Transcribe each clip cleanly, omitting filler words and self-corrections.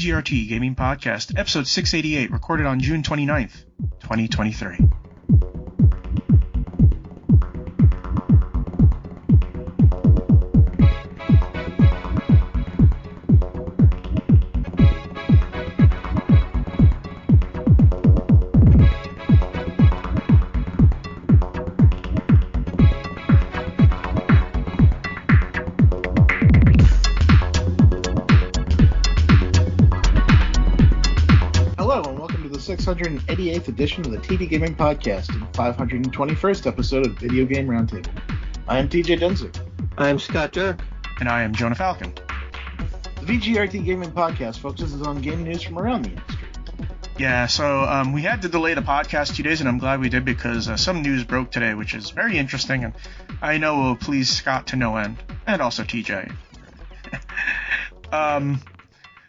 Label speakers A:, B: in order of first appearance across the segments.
A: VGRT Gaming Podcast, episode 688, recorded on June 29th, 2023.
B: Hello and welcome to the 688th edition of the TD Gaming Podcast and 521st episode of Video Game Roundtable. I am TJ Denzer.
C: I am Scott Dirk.
A: And I am Jonah Falcon.
B: The VGRT Gaming Podcast focuses on game news from around the industry.
A: Yeah, so we had to delay the podcast 2 days, and I'm glad we did because some news broke today, which is very interesting, and I know will please Scott to no end, and also TJ.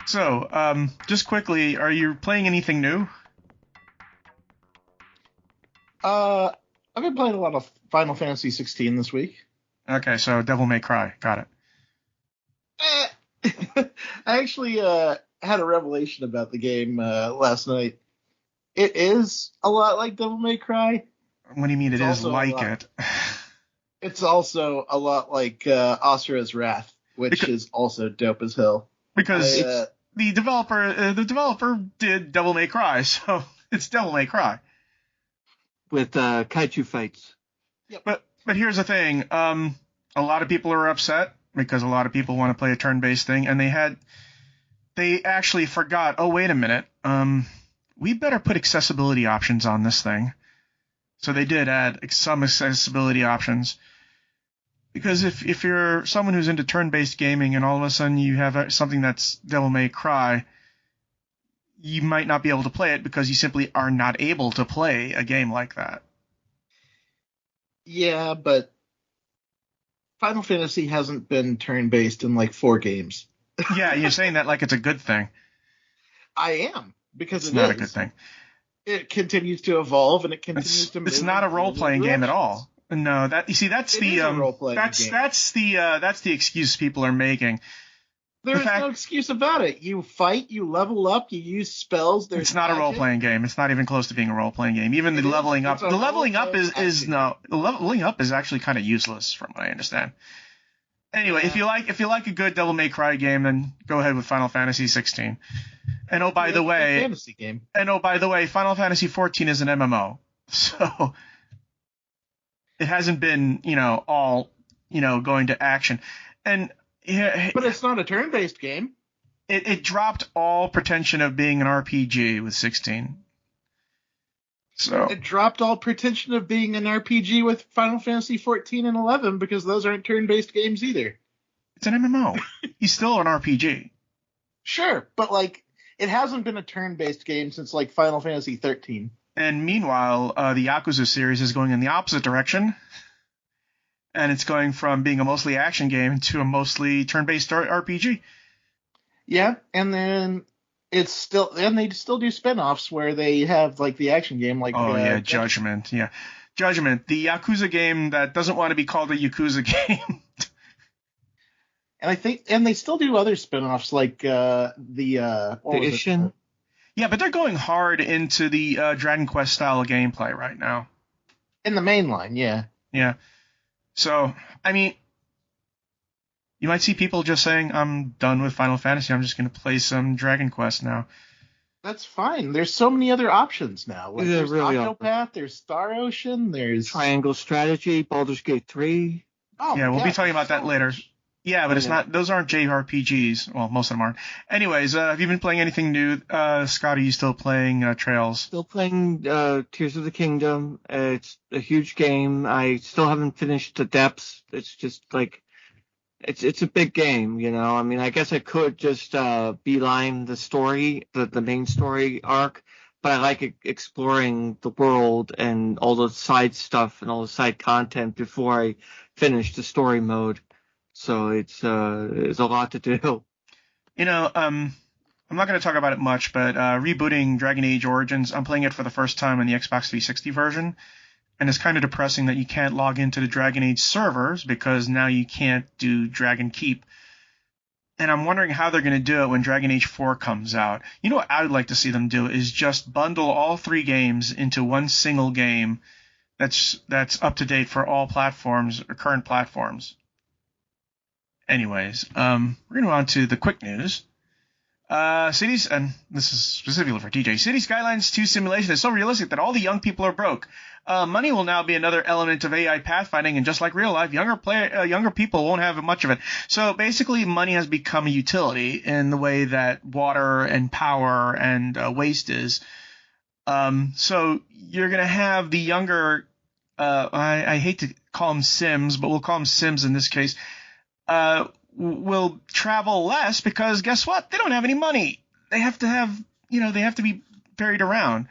A: So, just quickly, are you playing anything new?
B: I've been playing a lot of Final Fantasy 16 this week.
A: Okay, so Devil May Cry. Got it.
B: I actually had a revelation about the game last night. It is a lot like Devil May Cry.
A: What do you mean it is like it?
B: It's also a lot like Asura's Wrath, which is also dope as hell.
A: Because the developer did Devil May Cry, so it's Devil May Cry.
C: With kaiju fights.
B: Yep.
A: But here's the thing. A lot of people are upset because a lot of people want to play a turn-based thing, and they actually forgot, oh, wait a minute, we better put accessibility options on this thing. So they did add some accessibility options. Because if you're someone who's into turn-based gaming and all of a sudden you have something that's Devil May Cry, you might not be able to play it because you simply are not able to play a game like that.
B: Yeah, but Final Fantasy hasn't been turn-based in like 4 games.
A: Yeah, you're saying that like it's a good thing.
B: I am, because
A: it's not a good thing.
B: It continues to evolve and it continues to move.
A: It's not a role-playing game at all. No, that's the excuse people are making.
B: There's no excuse about it. You fight, you level up, you use spells.
A: It's not a role-playing game. It's not even close to being a role-playing game. Even the leveling up is actually kind of useless from what I understand. Anyway,
B: Yeah.
A: if you like a good Devil May Cry game, then go ahead with Final Fantasy 16. And by the way,
B: fantasy game.
A: Final Fantasy 14 is an MMO. So it hasn't been, all, going to action. And
B: but it's not a turn-based game.
A: It dropped all pretension of being an RPG with 16. So
B: it dropped all pretension of being an RPG with Final Fantasy 14 and 11 because those aren't turn-based games either.
A: It's an MMO. He's still an RPG.
B: Sure, but it hasn't been a turn-based game since Final Fantasy 13.
A: And meanwhile, the Yakuza series is going in the opposite direction. And it's going from being a mostly action game to a mostly turn-based RPG.
B: Yeah, and then they still do spin-offs where they have the action game
A: Judgment. Yeah. Judgment, the Yakuza game that doesn't want to be called a Yakuza game.
B: And they still do other spin-offs like the
C: Ishin.
A: Yeah, but they're going hard into the Dragon Quest style of gameplay right now.
B: In the main line, yeah.
A: Yeah. So, I mean, you might see people just saying, I'm done with Final Fantasy, I'm just going to play some Dragon Quest now.
B: That's fine. There's so many other options now. There's
C: really
B: Octopath, there's Star Ocean, there's
C: Triangle Strategy, Baldur's Gate 3.
B: Oh,
A: yeah, we'll be talking about that later. Yeah, but it's not. Those aren't JRPGs. Well, most of them aren't. Anyways, have you been playing anything new? Scott, are you still playing Trails?
C: Still playing Tears of the Kingdom. It's a huge game. I still haven't finished the depths. It's just it's a big game, I mean, I guess I could just beeline the story, the main story arc, but I like exploring the world and all the side stuff and all the side content before I finish the story mode. So it's a lot to do.
A: I'm not going to talk about it much, but rebooting Dragon Age Origins, I'm playing it for the first time on the Xbox 360 version, and it's kind of depressing that you can't log into the Dragon Age servers because now you can't do Dragon Keep. and I'm wondering how they're going to do it when Dragon Age 4 comes out. You know what I would like to see them do is just bundle all 3 games into one single game that's up to date for all platforms or current platforms. Anyways, we're going to move on to the quick news. Cities, and this is specifically for TJ, City Skylines 2 simulation is so realistic that all the young people are broke. Money will now be another element of AI pathfinding, and just like real life, younger people won't have much of it. So basically, money has become a utility in the way that water and power and waste is. So you're going to have the younger, I hate to call them Sims, but we'll call them Sims in this case, will travel less because guess what? They don't have any money. They have to be buried around.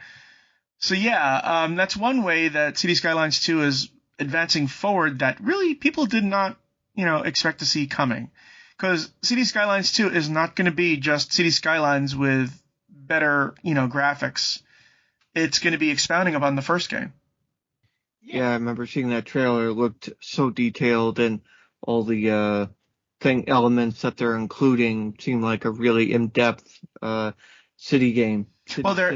A: So yeah, that's one way that City Skylines 2 is advancing forward that really people did not, expect to see coming. Because City Skylines 2 is not going to be just City Skylines with better, graphics. It's going to be expounding upon the first game.
C: Yeah, I remember seeing that trailer. It looked so detailed, and all the elements that they're including seem like a really in-depth city game.
A: Well, they're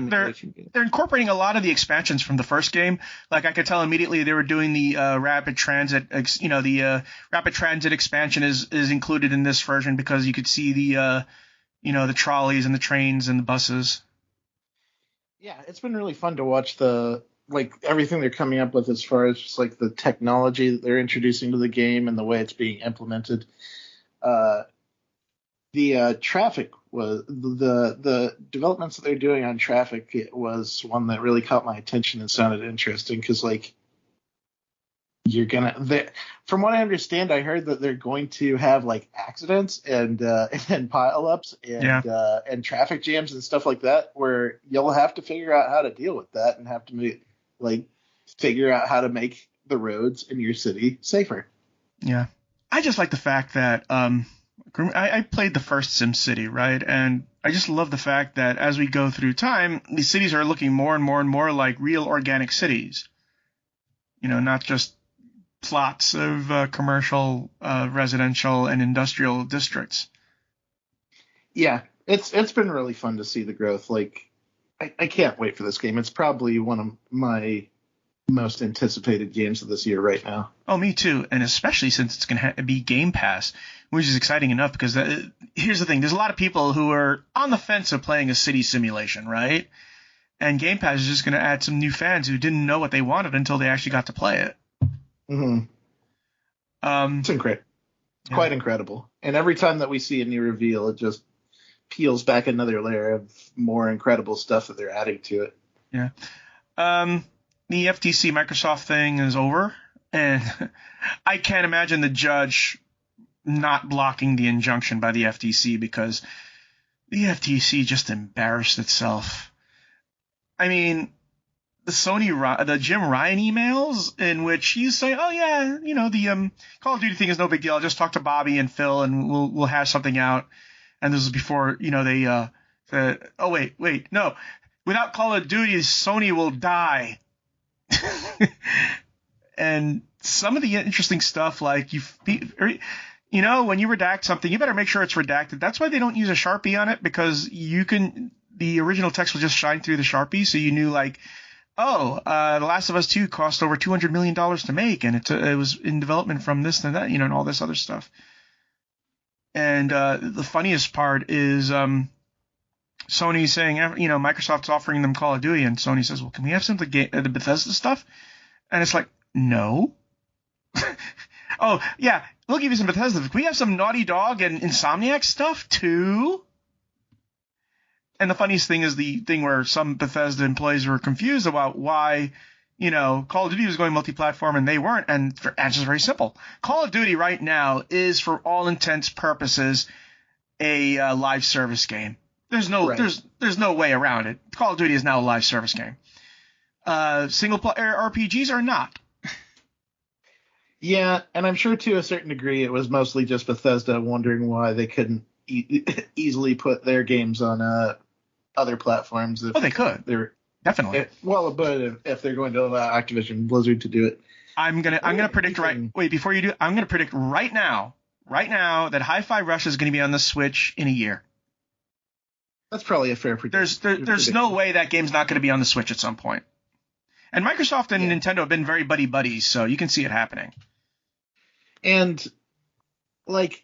A: incorporating a lot of the expansions from the first game. Like I could tell immediately they were doing the rapid transit. The rapid transit expansion is included in this version because you could see the the trolleys and the trains and the buses.
B: Yeah, it's been really fun to watch everything they're coming up with as far as just like the technology that they're introducing to the game and the way it's being implemented. The traffic was the developments that they're doing on traffic was one that really caught my attention and sounded interesting because from what I understand, I heard that they're going to have accidents and pileups and traffic jams and stuff like that where you'll have to figure out how to deal with that and have to figure out how to make the roads in your city safer.
A: Yeah. I just like the fact that I played the first SimCity, right? And I just love the fact that as we go through time, these cities are looking more and more and more like real organic cities. Not just plots of commercial, residential, and industrial districts.
B: Yeah, it's been really fun to see the growth. I can't wait for this game. It's probably one of my most anticipated games of this year right now.
A: Oh, me too. And especially since it's going to be Game Pass, which is exciting enough because here's the thing. There's a lot of people who are on the fence of playing a city simulation, right? And Game Pass is just going to add some new fans who didn't know what they wanted until they actually got to play it.
B: Mm-hmm. It's quite incredible. And every time that we see a new reveal, it just peels back another layer of more incredible stuff that they're adding to it.
A: Yeah. The FTC Microsoft thing is over, and I can't imagine the judge not blocking the injunction by the FTC because the FTC just embarrassed itself. I mean, the Jim Ryan emails in which he's saying, "Oh yeah, the Call of Duty thing is no big deal. I'll just talk to Bobby and Phil, and we'll hash something out." And this was before they said, "Oh wait, no, without Call of Duty, Sony will die." And some of the interesting stuff, like when you redact something, you better make sure it's redacted. That's why they don't use a Sharpie on it, because the original text will just shine through the Sharpie, so you knew The Last of Us 2 cost over $200 million to make, and it was in development from this and that, and all this other stuff. And the funniest part is Sony saying, Microsoft's offering them Call of Duty, and Sony says, well, can we have some of the Bethesda stuff? And it's like, no. Oh, yeah, we'll give you some Bethesda. Can we have some Naughty Dog and Insomniac stuff, too? And the funniest thing is the thing where some Bethesda employees were confused about why, Call of Duty was going multi-platform and they weren't. And the answer is very simple. Call of Duty right now is, for all intents purposes, a live service game. There's no way around it. Call of Duty is now a live service game. Single player RPGs are not.
B: Yeah, and I'm sure to a certain degree it was mostly just Bethesda wondering why they couldn't easily put their games on other platforms.
A: They could. Definitely.
B: But if they're going to allow Activision Blizzard to do it,
A: I'm gonna predict right. Wait, before you do, I'm gonna predict right now right now that Hi-Fi Rush is going to be on the Switch in a year.
B: That's probably a fair prediction.
A: There's no way that game's not going to be on the Switch at some point. And Microsoft and Nintendo have been very buddies, so you can see it happening.
B: And, like,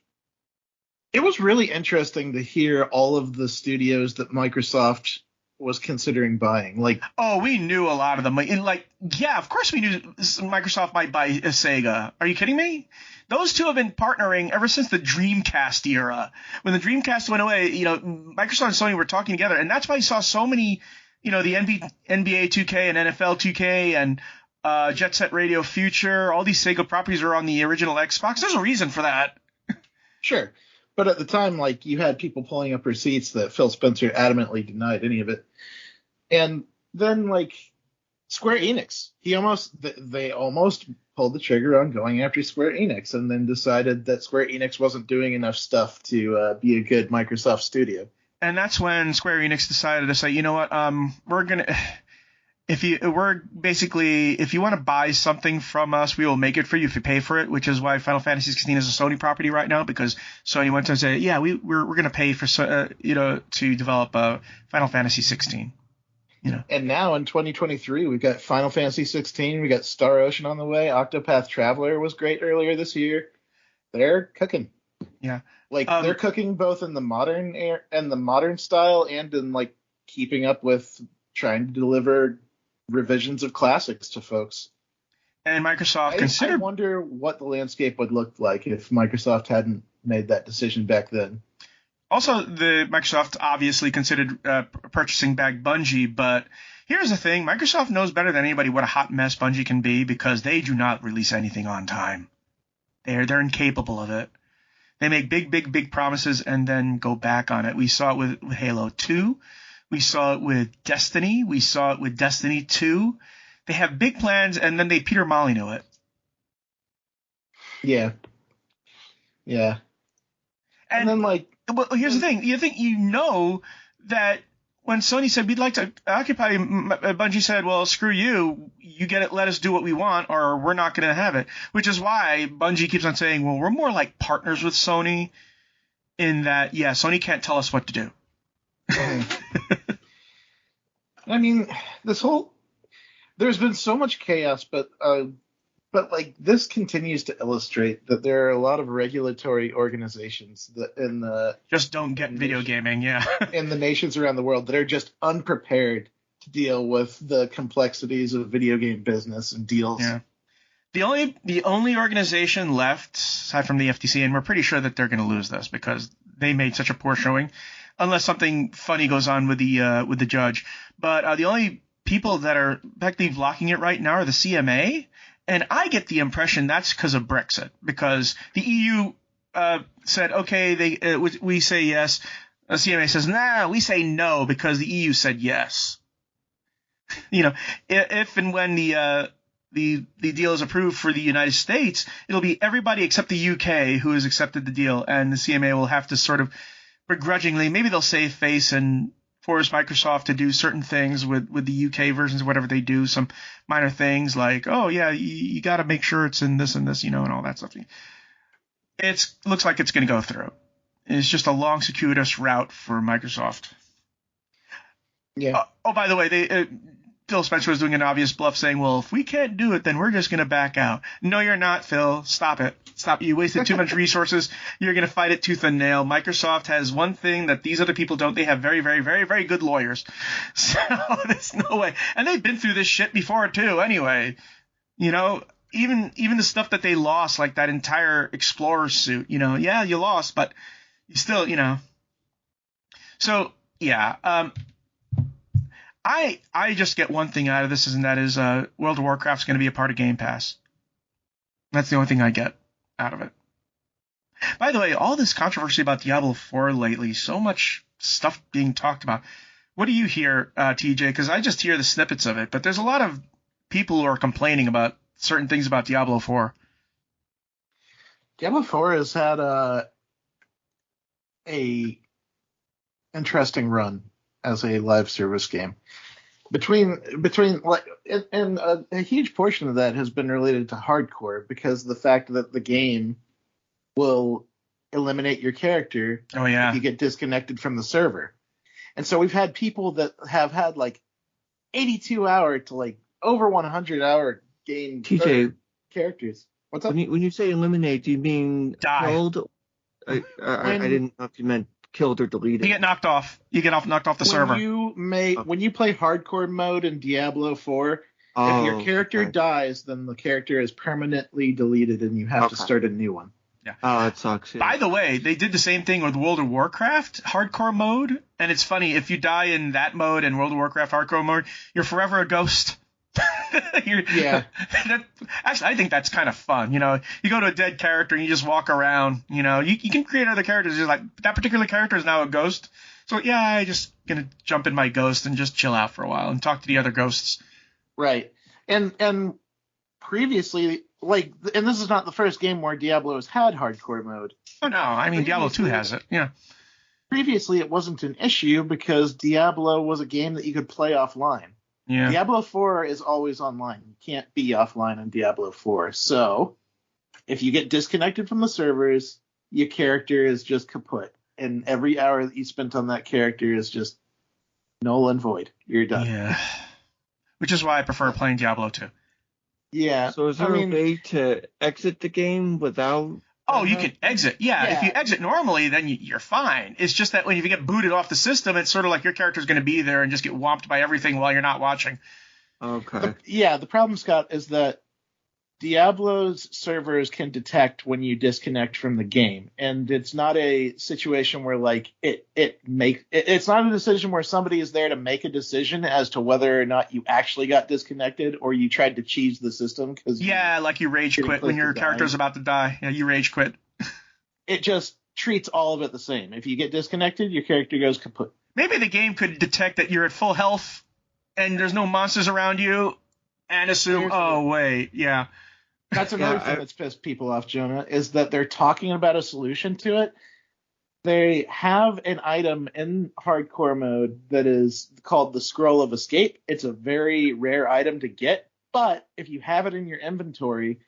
B: it was really interesting to hear all of the studios that Microsoft was considering buying. Like,
A: we knew a lot of them. Of course we knew Microsoft might buy a Sega. Are you kidding me? Those two have been partnering ever since the Dreamcast era. When the Dreamcast went away, Microsoft and Sony were talking together, and that's why you saw so many, the NBA 2K and NFL 2K and Jet Set Radio Future. All these Sega properties are on the original Xbox. There's a reason for that.
B: Sure. But at the time, like, you had people pulling up receipts that Phil Spencer adamantly denied any of it. And then, like, Square Enix, they almost pulled the trigger on going after Square Enix, and then decided that Square Enix wasn't doing enough stuff to be a good Microsoft studio.
A: And that's when Square Enix decided to say, you know what, we're gonna. If you want to buy something from us, we will make it for you if you pay for it, which is why Final Fantasy 16 is a Sony property right now, because Sony went to say, yeah, we're going to pay for to develop Final Fantasy 16.
B: And now in 2023, we've got Final Fantasy 16, we got Star Ocean on the way. Octopath Traveler was great earlier this year. They're cooking.
A: Yeah,
B: they're cooking both in the modern style and in, like, keeping up with trying to deliver revisions of classics to folks.
A: And Microsoft
B: I wonder what the landscape would look like if Microsoft hadn't made that decision back then.
A: Also, the Microsoft obviously considered purchasing back Bungie, but here's the thing. Microsoft knows better than anybody what a hot mess Bungie can be, because they do not release anything on time. They're incapable of it. They make big promises and then go back on it. We saw it with Halo 2. We saw it with Destiny. We saw it with Destiny 2. They have big plans, and then they Peter Molyneux it.
B: Yeah. Yeah. And then, like...
A: Well, here's the thing. You think that when Sony said, we'd like to occupy, Bungie said, well, screw you. You get it. Let us do what we want, or we're not going to have it. Which is why Bungie keeps on saying, well, we're more like partners with Sony in that, yeah, Sony can't tell us what to do.
B: I mean, there's been so much chaos, but like, this continues to illustrate that there are a lot of regulatory organizations that
A: just don't get video gaming, yeah,
B: in the nations around the world that are just unprepared to deal with the complexities of video game business and deals.
A: Yeah. The only organization left, aside from the FTC, and we're pretty sure that they're going to lose this because they made such a poor showing, unless something funny goes on with the judge. But the only people that are effectively blocking it right now are the CMA, and I get the impression that's because of Brexit, because the EU said, okay, we say yes. The CMA says, nah, we say no because the EU said yes. If and when the deal is approved for the United States, it'll be everybody except the UK who has accepted the deal, and the CMA will have to sort of begrudgingly, maybe they'll save face and force Microsoft to do certain things with the UK versions of whatever they do, some minor things like, oh yeah, you got to make sure it's in this and this, and all that stuff. It looks like it's going to go through. It's just a long, circuitous route for Microsoft.
B: Yeah.
A: By the way, Phil Spencer was doing an obvious bluff saying, well, if we can't do it, then we're just going to back out. No, you're not, Phil. Stop it. Stop. You wasted too much resources. You're going to fight it tooth and nail. Microsoft has one thing that these other people don't. They have very, very, very, very good lawyers. So there's no way. And they've been through this shit before, too, anyway. Even the stuff that they lost, like that entire Explorer suit, yeah, you lost, but you still, So, yeah. I just get one thing out of this, and that is World of Warcraft's going to be a part of Game Pass. That's the only thing I get out of it. By the way, all this controversy about Diablo 4 lately, so much stuff being talked about. What do you hear, TJ? Because I just hear the snippets of it, but there's a lot of people who are complaining about certain things about Diablo 4.
B: Diablo 4 has had a interesting run as a live service game. Between like, and a huge portion of that has been related to hardcore, because the fact that the game will eliminate your character
A: Oh yeah.
B: if you get disconnected from the server. And so we've had people that have had like 82 hour to like over 100 hour game
C: TJ,
B: characters. What's up?
C: when you say eliminate, do you mean
A: Die.
C: killed? I didn't know if you meant killed or deleted.
A: You get knocked off. You get knocked off the server.
B: When you play hardcore mode in Diablo 4, if your character dies, then the character is permanently deleted and you have to start a new one.
A: Yeah.
C: Oh, it sucks. Yeah.
A: By the way, they did the same thing with World of Warcraft hardcore mode, and it's funny, if you die in that mode and World of Warcraft hardcore mode, you're forever a ghost.
B: Yeah.
A: Actually, I think that's kind of fun. You know, you go to a dead character and you just walk around. You know, you can create other characters. Just like that particular character is now a ghost. So yeah, I just gonna jump in my ghost and just chill out for a while and talk to the other ghosts.
B: Right. And previously, like, and this is not the first game where Diablo has had hardcore mode.
A: Oh no, I mean Diablo 2 has it. Yeah.
B: Previously, it wasn't an issue because Diablo was a game that you could play offline.
A: Yeah.
B: Diablo 4 is always online. You can't be offline in Diablo 4. So if you get disconnected from the servers, your character is just kaput. And every hour that you spent on that character is just null and void. You're done.
A: Yeah. Which is why I prefer playing Diablo 2.
B: Yeah.
C: So is there a way to exit the game without...
A: Oh, you can exit. Yeah, if you exit normally, then you're fine. It's just that when you get booted off the system, it's sort of like your character's going to be there and just get whomped by everything while you're not watching.
C: Okay.
B: The problem, Scott, is that Diablo's servers can detect when you disconnect from the game, and it's not a situation where like it's not a decision where somebody is there to make a decision as to whether or not you actually got disconnected or you tried to cheese the system
A: like you rage quit when your character's about to die. Yeah, you rage quit.
B: It just treats all of it the same. If you get disconnected, your character goes kaput.
A: Maybe the game could detect that you're at full health and there's no monsters around you and assume, oh wait, yeah.
B: That's another thing that's pissed people off, Jonah, is that they're talking about a solution to it. They have an item in hardcore mode that is called the Scroll of Escape. It's a very rare item to get, but if you have it in your inventory,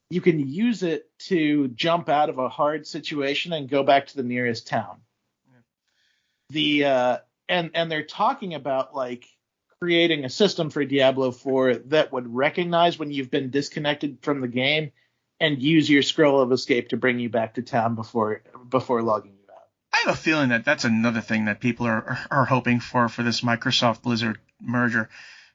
B: you can use it to jump out of a hard situation and go back to the nearest town. Yeah. And they're talking about like creating a system for Diablo 4 that would recognize when you've been disconnected from the game and use your Scroll of Escape to bring you back to town before logging you out.
A: I have a feeling that that's another thing that people are hoping for this Microsoft Blizzard merger,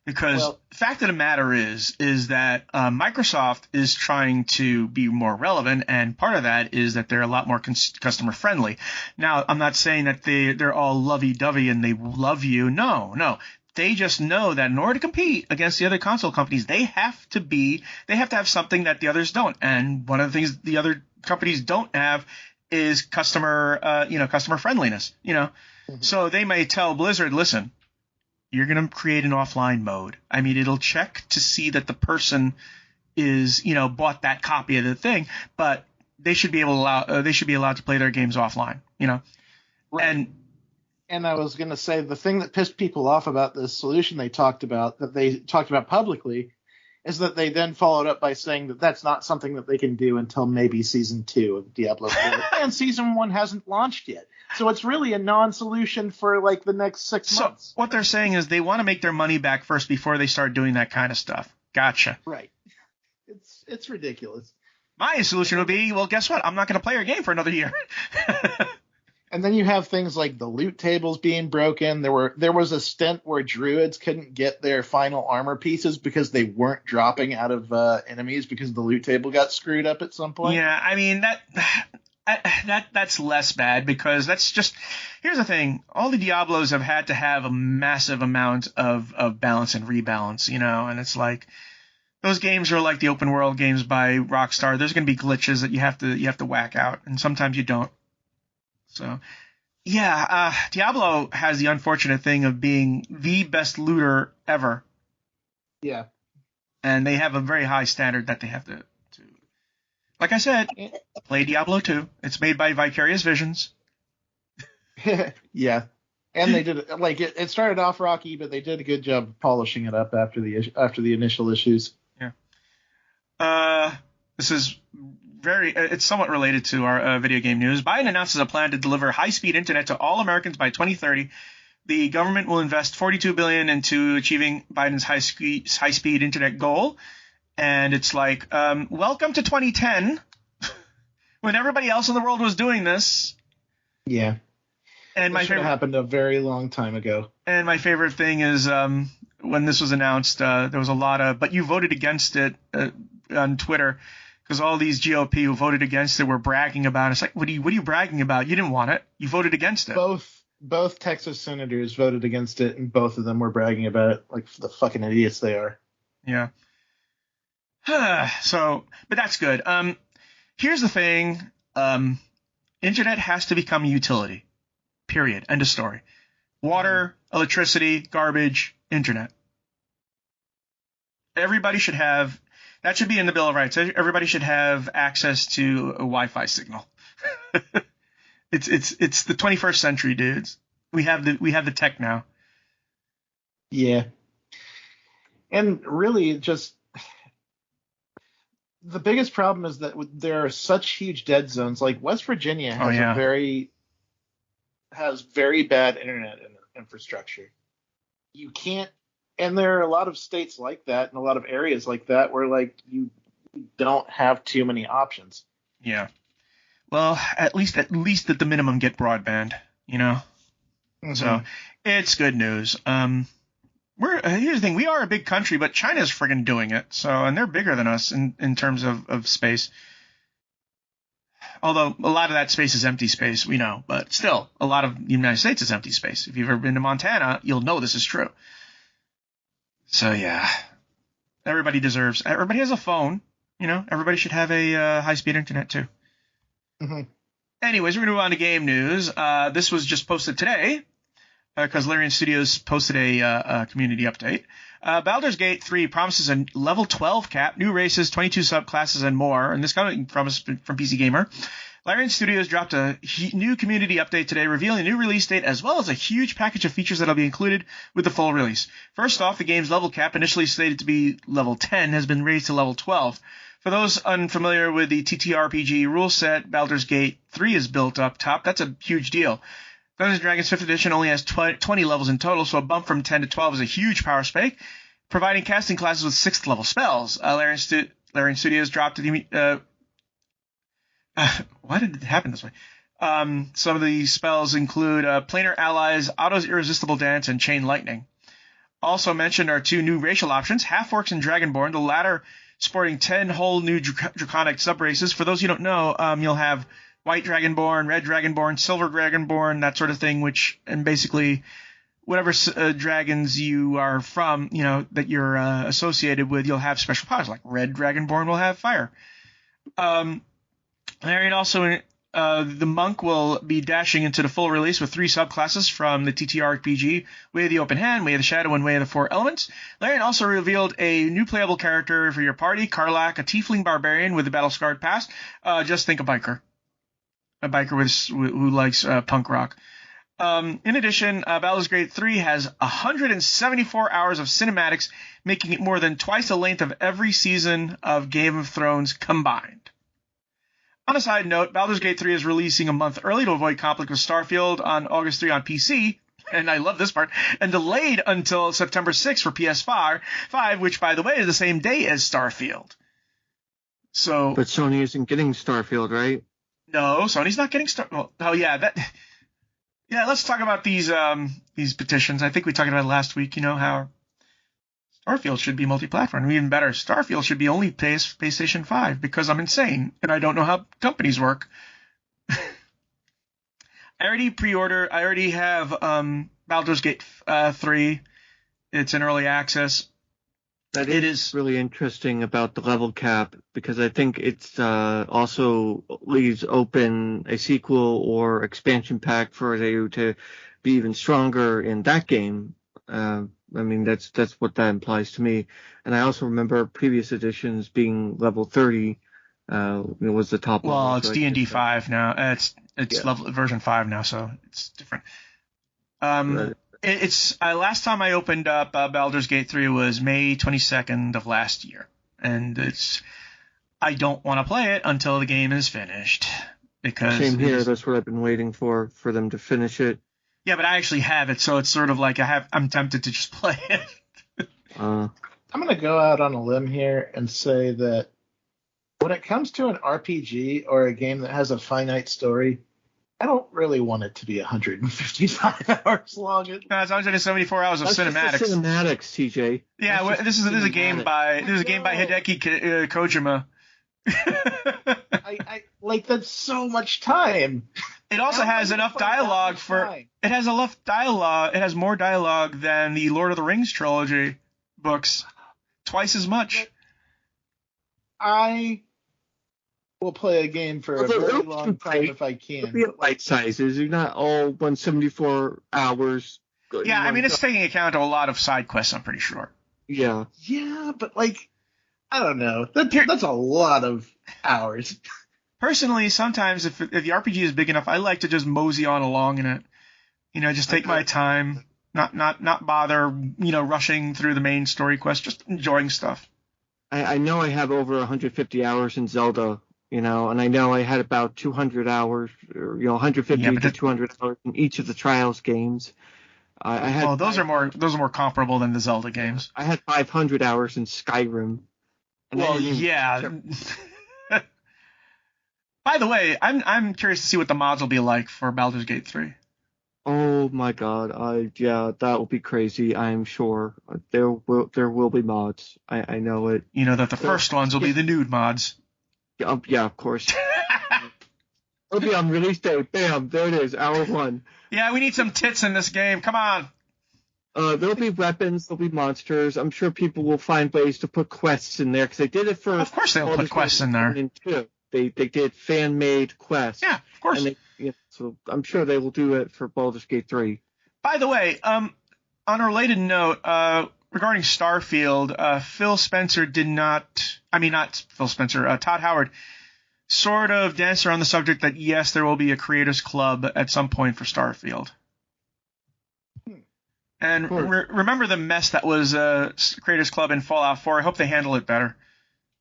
A: because the fact of the matter is that Microsoft is trying to be more relevant, and part of that is that they're a lot more customer friendly. Now, I'm not saying that they're all lovey-dovey and they love you. No. They just know that in order to compete against the other console companies, they have to have something that the others don't. And one of the things the other companies don't have is customer friendliness, Mm-hmm. So they may tell Blizzard, listen, you're going to create an offline mode. I mean, it'll check to see that the person is, bought that copy of the thing, but they should be allowed to play their games offline,
B: Right. And I was going to say the thing that pissed people off about this solution they talked about publicly is that they then followed up by saying that that's not something that they can do until maybe Season 2 of Diablo 4. And Season 1 hasn't launched yet. So it's really a non-solution for like the next 6 months.
A: So what they're saying is they want to make their money back first before they start doing that kind of stuff. Gotcha.
B: Right. It's ridiculous.
A: My solution would be, well, guess what? I'm not going to play your game for another year.
B: And then you have things like the loot tables being broken. There was a stint where druids couldn't get their final armor pieces because they weren't dropping out of enemies because the loot table got screwed up at some point.
A: Yeah, I mean that's less bad because that's just – here's the thing. All the Diablos have had to have a massive amount of balance and rebalance, and it's like those games are like the open world games by Rockstar. There's going to be glitches that you have to whack out, and sometimes you don't. So, yeah, Diablo has the unfortunate thing of being the best looter ever.
B: Yeah. And
A: they have a very high standard that they have to like I said, play Diablo 2. It's made by Vicarious Visions.
B: Yeah. And they did it started off rocky, but they did a good job of polishing it up after the initial issues.
A: Yeah. This is it's somewhat related to our video game news. Biden announces a plan to deliver high-speed internet to all Americans by 2030. The government will invest $42 billion into achieving Biden's high-speed internet goal. And it's like, welcome to 2010, when everybody else in the world was doing this.
B: Yeah.
A: And my favorite
B: happened a very long time ago.
A: And my favorite thing is when this was announced, there was a lot of, but you voted against it on Twitter, because all these GOP who voted against it were bragging about it. It's like, what are you bragging about? You didn't want it. You voted against it.
B: Both Texas senators voted against it, and both of them were bragging about it like the fucking idiots they are.
A: Yeah. So, but that's good. Here's the thing. Internet has to become a utility. Period. End of story. Water, electricity, garbage, internet. Everybody should have, that should be in the Bill of Rights. Everybody should have access to a Wi-Fi signal. It's the 21st century, dudes. We have the tech now.
B: Yeah. And really, just the biggest problem is that there are such huge dead zones. Like West Virginia has very bad internet infrastructure. You can't, and there are a lot of states like that and a lot of areas like that where like you don't have too many options.
A: Yeah. Well, at least at the minimum get broadband, you know. Mm-hmm. So it's good news. Here's the thing: we are a big country, but China's friggin' doing it. So, and they're bigger than us in terms of space. Although a lot of that space is empty space, we know, but still, a lot of the United States is empty space. If you've ever been to Montana, you'll know this is true. So yeah, everybody has a phone, you know. Everybody should have a high-speed internet too. Mm-hmm. Anyways, we're going to move on to game news. This was just posted today because Larian Studios posted a community update. Baldur's Gate 3 promises a level 12 cap, new races, 22 subclasses, and more. And this coming from PC Gamer. Larian Studios dropped a new community update today, revealing a new release date as well as a huge package of features that will be included with the full release. First off, the game's level cap, initially slated to be level 10, has been raised to level 12. For those unfamiliar with the TTRPG rule set, Baldur's Gate 3 is built up top. That's a huge deal. Dungeons & Dragons 5th edition only has 20 levels in total, so a bump from 10 to 12 is a huge power spike, providing casting classes with 6th level spells. Larian Studios dropped the why did it happen this way? Some of the spells include Planar Allies, Otto's Irresistible Dance, and Chain Lightning. Also mentioned are 2 new racial options, Half-Orcs and Dragonborn, the latter sporting 10 whole new draconic subraces. For those who don't know, you'll have White Dragonborn, Red Dragonborn, Silver Dragonborn, that sort of thing, and basically whatever dragons you are from, you know, that you're associated with, you'll have special powers. Like Red Dragonborn will have fire. Larian also, the monk will be dashing into the full release with 3 subclasses from the TTRPG, Way of the Open Hand, Way of the Shadow, and Way of the Four Elements. Larian also revealed a new playable character for your party, Karlak, a tiefling barbarian with a battle-scarred past. Just think a biker. A biker who likes punk rock. In addition, Baldur's Gate 3 has 174 hours of cinematics, making it more than twice the length of every season of Game of Thrones combined. On a side note, Baldur's Gate 3 is releasing a month early to avoid conflict with Starfield on August 3 on PC, and I love this part, and delayed until September 6 for PS5, which, by the way, is the same day as Starfield. So,
C: but Sony isn't getting Starfield, right?
A: No, Sony's not getting let's talk about these petitions. I think we talked about it last week, you know, how Starfield should be multi-platform. Even better, Starfield should be only PlayStation 5 because I'm insane and I don't know how companies work. I already have Baldur's Gate 3. It's in early access.
C: That is really interesting about the level cap because I think it's also leaves open a sequel or expansion pack for you to be even stronger in that game. I mean, that's what that implies to me. And I also remember previous editions being level 30 was the top level.
A: Well, it's D&D 5 now. It's level version 5 now, so it's different. It's last time I opened up Baldur's Gate 3 was May 22nd of last year, and I don't want to play it until the game is finished. Because
C: same here. That's what I've been waiting for them to finish it.
A: Yeah, but I actually have it, so it's sort of like I'm tempted to just play it.
B: I'm going to go out on a limb here and say that when it comes to an RPG or a game that has a finite story, I don't really want it to be 155 hours long.
A: No, it's 174 hours of cinematics.
C: Just the cinematics, TJ.
A: Yeah, this is a game by Hideki Kojima.
B: I like, that's so much time.
A: It also has enough dialogue it has enough dialogue. It has more dialogue than the Lord of the Rings trilogy books, twice as much.
B: I will play a game for a very long time if I can.
C: It'll be at bite sizes. You're not all 174 hours.
A: Yeah, I mean, it's taking account of a lot of side quests, I'm pretty sure.
C: Yeah.
B: Yeah, but like, I don't know. That's a lot of hours.
A: Personally, sometimes if the RPG is big enough, I like to just mosey on along in it. Just take my time, not bother, rushing through the main story quest, just enjoying stuff.
C: I know I have over 150 hours in Zelda, and I know I had about 200 hours, or 150 to 200 hours in each of the Trials games. I had
A: those are more comparable than the Zelda games.
C: I had 500 hours in Skyrim.
A: Well, yeah. By the way, I'm curious to see what the mods will be like for Baldur's Gate 3.
C: Oh my God! That will be crazy. I'm sure there will be mods. I know it.
A: You know that the first ones will be the nude mods.
C: Yeah, of course. It'll be on release day. Bam! There it is. Hour 1.
A: Yeah, we need some tits in this game. Come on.
C: There'll be weapons. There'll be monsters. I'm sure people will find ways to put quests in there because they did it for.
A: Of course, they'll put quests in there.
C: They did fan-made quests.
A: Yeah, of course.
C: And so I'm sure they will do it for Baldur's Gate 3.
A: By the way, on a related note, regarding Starfield, Phil Spencer Todd Howard sort of danced around the subject that yes, there will be a creators club at some point for Starfield. And remember the mess that was creators club in Fallout 4. I hope they handle it better.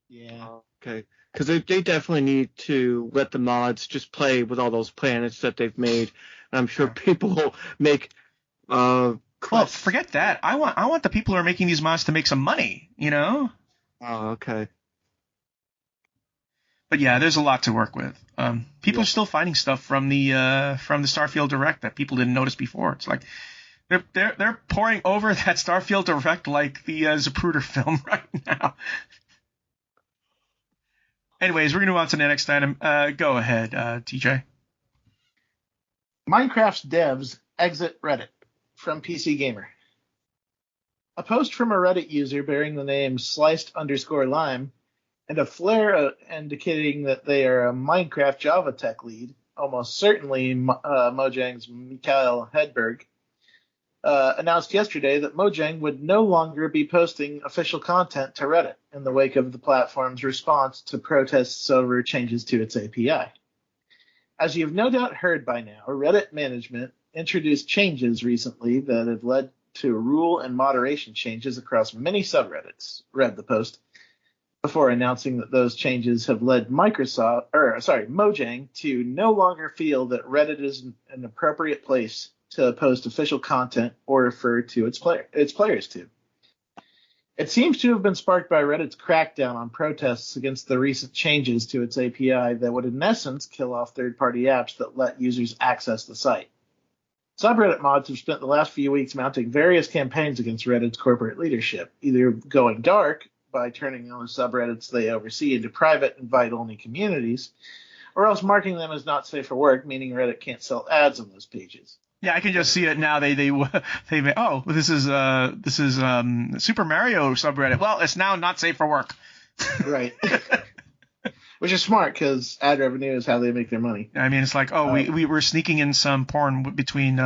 B: Yeah.
C: Okay. Because they definitely need to let the mods just play with all those planets that they've made. And I'm sure people will make
A: well, forget that. I want the people who are making these mods to make some money,
C: Oh, okay.
A: But yeah, there's a lot to work with. People are still finding stuff from the Starfield Direct that people didn't notice before. It's like they're pouring over that Starfield Direct like the Zapruder film right now. Anyways, we're going to move on to the next item. Go ahead, TJ.
B: Minecraft's devs exit Reddit from PC Gamer. A post from a Reddit user bearing the name sliced_lime and a flare indicating that they are a Minecraft Java tech lead, almost certainly Mojang's Mikhail Hedberg, announced yesterday that Mojang would no longer be posting official content to Reddit in the wake of the platform's response to protests over changes to its API. As you've no doubt heard by now, Reddit management introduced changes recently that have led to rule and moderation changes across many subreddits, read the post, before announcing that those changes have led Mojang to no longer feel that Reddit is an appropriate place to post official content or refer to its players to. It seems to have been sparked by Reddit's crackdown on protests against the recent changes to its API that would in essence kill off third-party apps that let users access the site. Subreddit mods have spent the last few weeks mounting various campaigns against Reddit's corporate leadership, either going dark by turning on the subreddits they oversee into private invite-only communities, or else marking them as not safe for work, meaning Reddit can't sell ads on those pages.
A: Yeah, I can just see it now. This is Super Mario subreddit. Well, it's now not safe for work.
B: Right. Which is smart because ad revenue is how they make their money.
A: I mean, it's like, we were sneaking in some porn between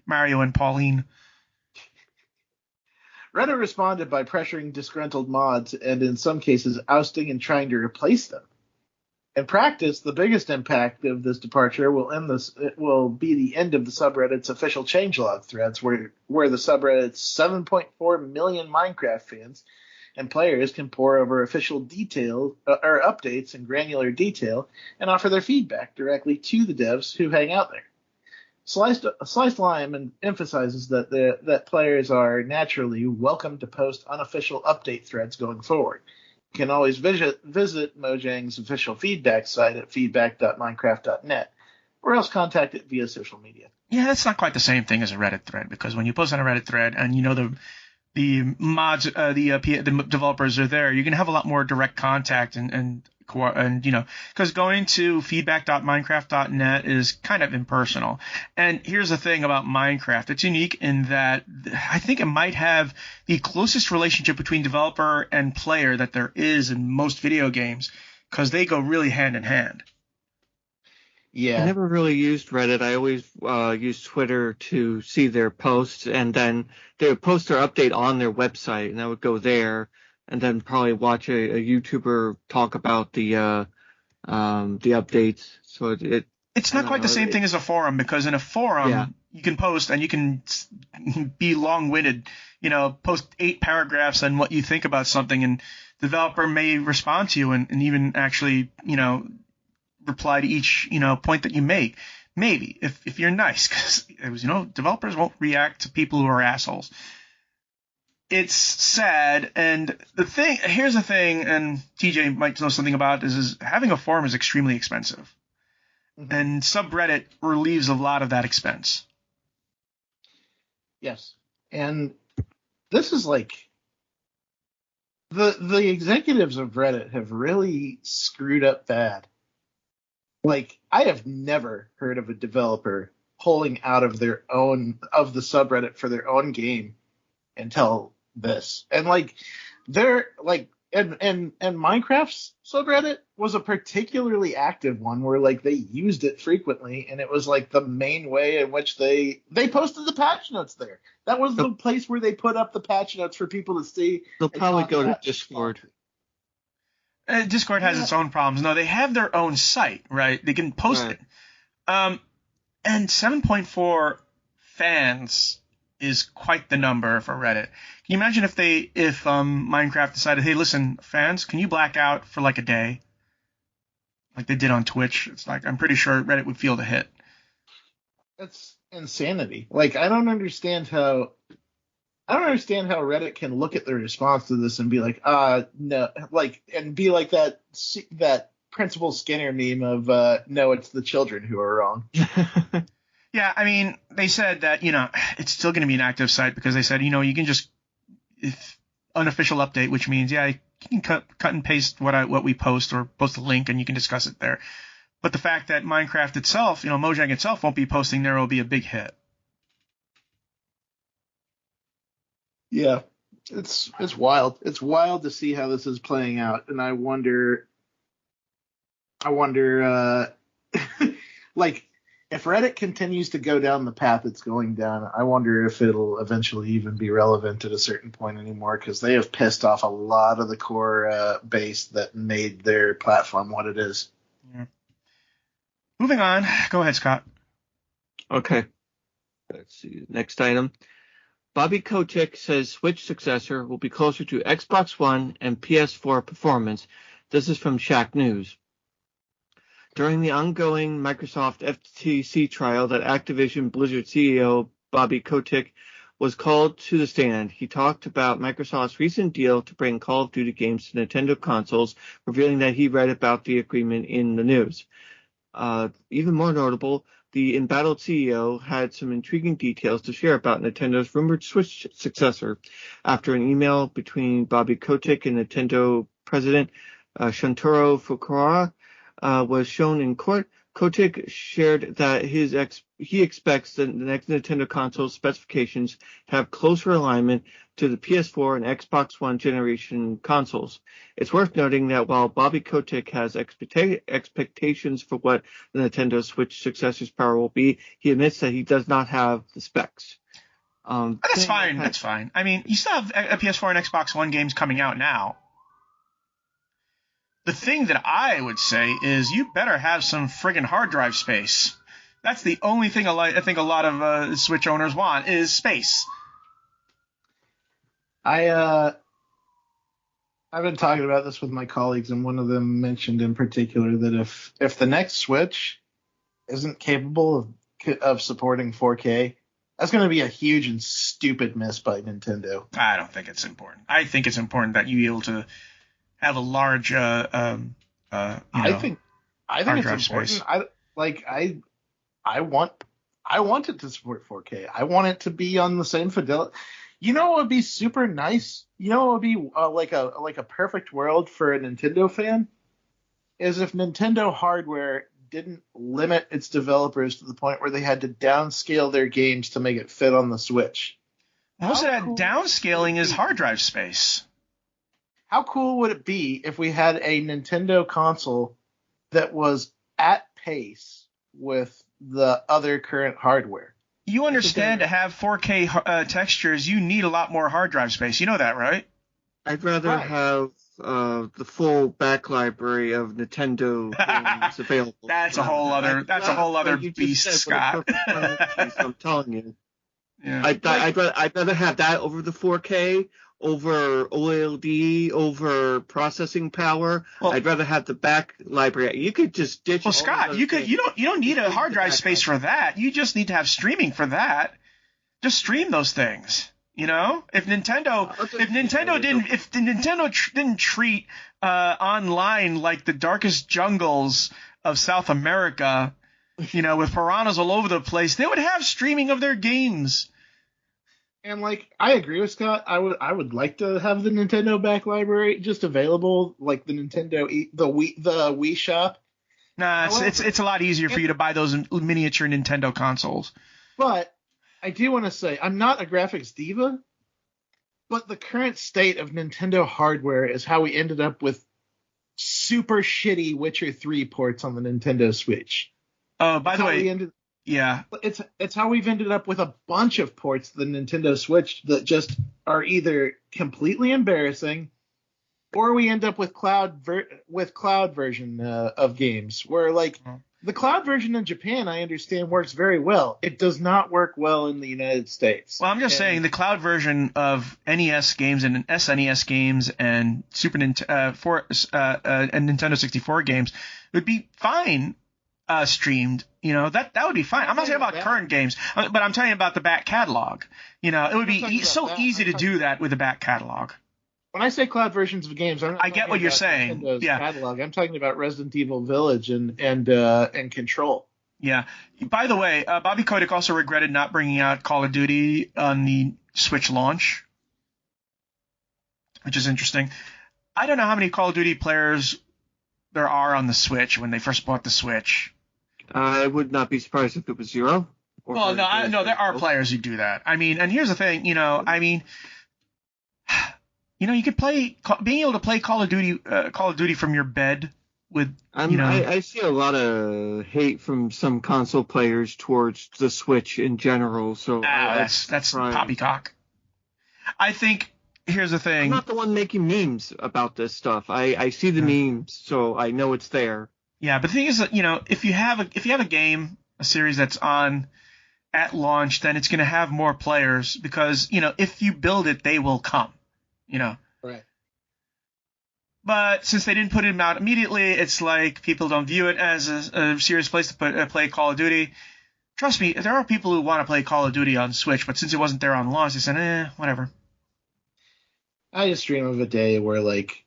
A: Mario and Pauline.
B: Reddit responded by pressuring disgruntled mods and in some cases ousting and trying to replace them. In practice, the biggest impact of this departure will be the end of the subreddit's official changelog threads, where the subreddit's 7.4 million Minecraft fans and players can pore over official detail or updates in granular detail and offer their feedback directly to the devs who hang out there. Sliced Lime emphasizes that players are naturally welcome to post unofficial update threads going forward. You can always visit Mojang's official feedback site at feedback.minecraft.net, or else contact it via social media.
A: Yeah, that's not quite the same thing as a Reddit thread, because when you post on a Reddit thread and you know the mods, the developers are there, you can have a lot more direct contact and because going to feedback.minecraft.net is kind of impersonal. And here's the thing about Minecraft. It's unique in that I think it might have the closest relationship between developer and player that there is in most video games, because they go really hand in hand.
B: Yeah.
C: I never really used Reddit. I always used Twitter to see their posts, and then they would post their update on their website, and I would go there and then probably watch a YouTuber talk about the updates. So
A: it's not quite the same thing as a forum, because in a forum you can post and you can be long-winded, post 8 paragraphs on what you think about something, and the developer may respond to you and even actually, reply to each, point that you make. Maybe if you're nice, because developers won't react to people who are assholes. It's sad, and here's the thing, and TJ might know something about this, is having a forum is extremely expensive. Mm-hmm. And subreddit relieves a lot of that expense.
B: Yes. And this is like the executives of Reddit have really screwed up bad. Like, I have never heard of a developer pulling out of the subreddit for their own game until this. And like they're like and Minecraft's subreddit was a particularly active one where like they used it frequently, and it was like the main way in which they posted the patch notes there. That was the place where they put up the patch notes for people to see.
C: They'll probably go to Discord.
A: Discord has its own problems. No, they have their own site, right? They can post it. And 7.4 fans is quite the number for Reddit. Can you imagine if Minecraft decided, hey, listen, fans, can you black out for like a day? Like they did on Twitch. It's like, I'm pretty sure Reddit would feel the hit.
B: That's insanity. Like, I don't understand how Reddit can look at the response to this and be like, no, like, and be like that Principal Skinner meme of, no, it's the children who are wrong.
A: Yeah, I mean, they said that, it's still going to be an active site, because they said, you can just, if unofficial update, which means, you can cut and paste what we post, or post a link and you can discuss it there. But the fact that Minecraft itself, Mojang itself won't be posting there will be a big hit.
B: Yeah, it's wild. It's wild to see how this is playing out, and I wonder, like, if Reddit continues to go down the path it's going down, I wonder if it'll eventually even be relevant at a certain point anymore, because they have pissed off a lot of the core base that made their platform what it is.
A: Yeah. Moving on. Go ahead, Scott.
C: Okay. Let's see. Next item. Bobby Kotick says Switch successor will be closer to Xbox One and PS4 performance. This is from Shack News. During the ongoing Microsoft FTC trial that Activision Blizzard CEO Bobby Kotick was called to the stand, he talked about Microsoft's recent deal to bring Call of Duty games to Nintendo consoles, revealing that he read about the agreement in the news. Even more notable, the embattled CEO had some intriguing details to share about Nintendo's rumored Switch successor. After an email between Bobby Kotick and Nintendo president Shuntaro Furukawa was shown in court, Kotick shared that he expects the next Nintendo console specifications to have closer alignment to the PS4 and Xbox One generation consoles. It's worth noting that while Bobby Kotick has expectations for what the Nintendo Switch successor's power will be, he admits that he does not have the specs.
A: That's fine. That's fine. I mean, you still have a PS4 and Xbox One games coming out now. The thing that I would say is you better have some friggin' hard drive space. That's the only thing I think a lot of Switch owners want is space.
B: I I've been talking about this with my colleagues, and one of them mentioned in particular that if the next Switch isn't capable of supporting 4K, that's going to be a huge and stupid miss by Nintendo.
A: I don't think it's important. I think it's important that you be able to have a large,
B: I think it's important.
A: Space.
B: I want it to support 4K. I want it to be on the same fidelity. You know what would be super nice? You know what would be like a perfect world for a Nintendo fan? Is if Nintendo hardware didn't limit its developers to the point where they had to downscale their games to make it fit on the Switch.
A: Most of that downscaling is hard drive space.
B: How cool would it be if we had a Nintendo console that was at pace with the other current hardware?
A: You understand to have 4K textures, you need a lot more hard drive space. You know that, right?
C: I'd rather have the full back library of Nintendo games available.
A: That's a whole other beast, Scott.
C: I'm telling you.
A: Yeah.
C: I'd rather have that over the 4K, over OLED, over processing power. Well, I'd rather have the back library. You could just ditch.
A: Well, Scott, you don't need a hard drive space for that. You just need to have streaming for that. Just stream those things. You know, if Nintendo didn't treat online like the darkest jungles of South America, you know, with piranhas all over the place, they would have streaming of their games.
B: And like, I agree with Scott. I would like to have the Nintendo back library just available, like the Nintendo the Wii Shop.
A: Nah, it's a lot easier for you to buy those miniature Nintendo consoles.
B: But I do want to say, I'm not a graphics diva, but the current state of Nintendo hardware is how we ended up with super shitty Witcher 3 ports on the Nintendo Switch.
A: Oh, by the way, yeah.
B: It's how we've ended up with a bunch of ports to the Nintendo Switch that just are either completely embarrassing, or we end up with cloud version of games where like the cloud version in Japan, I understand, works very well. It does not work well in the United States.
A: Well, I'm just saying the cloud version of NES games and SNES games and and Nintendo 64 games would be fine streamed. You know, that would be fine. I'm not saying about current games, but I'm telling you about the back catalog. You know, it would be so easy to do that with the back catalog.
B: When I say cloud versions of games,
A: I get what you're saying.
B: Nintendo's catalog. I'm talking about Resident Evil Village and Control.
A: Yeah. By the way, Bobby Kotick also regretted not bringing out Call of Duty on the Switch launch, which is interesting. I don't know how many Call of Duty players there are on the Switch when they first bought the Switch.
C: I would not be surprised if it was zero.
A: Well, no, there are players who do that. I mean, and here's the thing, you could being able to play Call of Duty from your bed with,
C: I see a lot of hate from some console players towards the Switch in general. So
A: that's poppycock. I think here's the thing.
C: I'm not the one making memes about this stuff. I see the memes, so I know it's there.
A: Yeah, but the thing is that, if you have a game, a series that's on at launch, then it's going to have more players because, if you build it, they will come.
B: Right.
A: But since they didn't put it out immediately, it's like people don't view it as a serious place to play Call of Duty. Trust me, there are people who want to play Call of Duty on Switch, but since it wasn't there on launch, they said, whatever.
B: I just dream of a day where like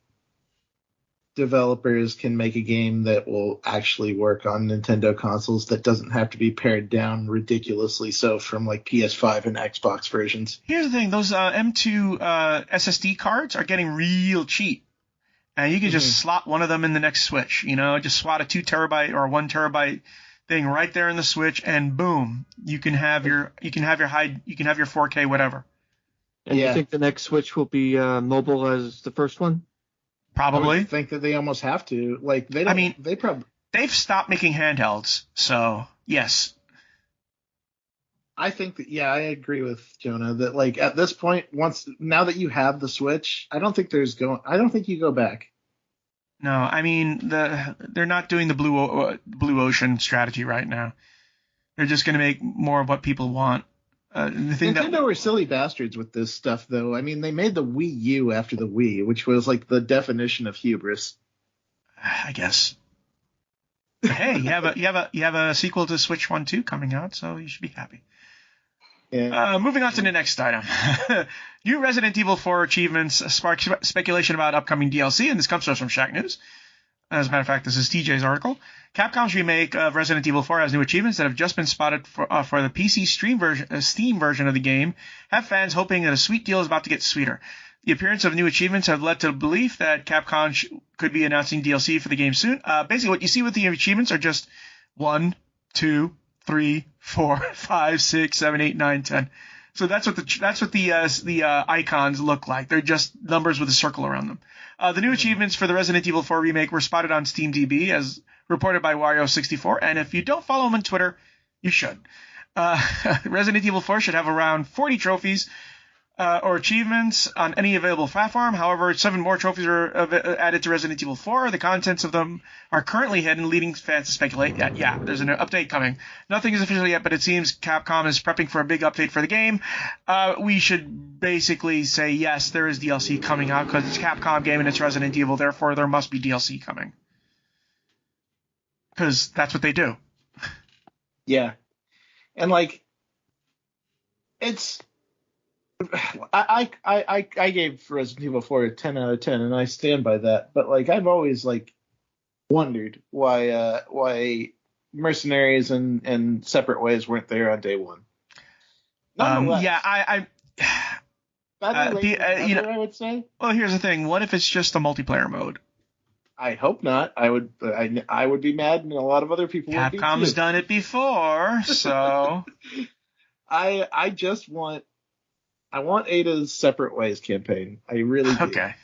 B: developers can make a game that will actually work on Nintendo consoles that doesn't have to be pared down ridiculously so from like PS5 and Xbox versions.
A: Here's the thing, those M2 SSD cards are getting real cheap. And you can just slot one of them in the next Switch, just slot a 2 terabyte or 1 terabyte thing right there in the Switch and boom, you can have your 4K whatever.
C: And you think the next Switch will be mobile as the first one?
A: Probably.
B: I think that they almost have to. Like
A: they've stopped making handhelds, so yes.
B: I think that I agree with Jonah that like at this point, now that you have the Switch, I don't think you go back.
A: No, I mean they're not doing the blue ocean strategy right now. They're just going to make more of what people want. The thing
B: Nintendo were silly bastards with this stuff, though. I mean, they made the Wii U after the Wii, which was like the definition of hubris.
A: I guess. But hey, you have a sequel to Switch 1 2 coming out, so you should be happy.
B: Yeah.
A: Moving on to the next item. New Resident Evil 4 achievements spark speculation about upcoming DLC, and this comes to us from Shack News. As a matter of fact, this is TJ's article. Capcom's remake of Resident Evil 4 has new achievements that have just been spotted for the PC Steam version of the game, have fans hoping that a sweet deal is about to get sweeter. The appearance of new achievements have led to the belief that Capcom could be announcing DLC for the game soon. Basically, what you see with the achievements are just 1, 2, 3, 4, 5, 6, 7, 8, 9, 10. So that's what the icons look like. They're just numbers with a circle around them. The new achievements for the Resident Evil 4 remake were spotted on SteamDB, as reported by Wario64, and if you don't follow him on Twitter, you should. Resident Evil 4 should have around 40 trophies or achievements on any available platform. However, 7 more trophies are added to Resident Evil 4. The contents of them are currently hidden, leading fans to speculate that, yeah, there's an update coming. Nothing is official yet, but it seems Capcom is prepping for a big update for the game. We should basically say, yes, there is DLC coming out because it's a Capcom game and it's Resident Evil, therefore there must be DLC coming. Because that's what they do.
B: Yeah. And, like, it's... I gave Resident Evil 4 a 10 out of 10, and I stand by that. But like, I've always like wondered why Mercenaries and Separate Ways weren't there on day one.
A: Yeah,
B: I would say.
A: Well, here's the thing: what if it's just a multiplayer mode?
B: I hope not. I would be mad, and a lot of other people would be too.
A: Capcom's done it before, so
B: I want Ada's Separate Ways campaign. I really do.
A: Okay.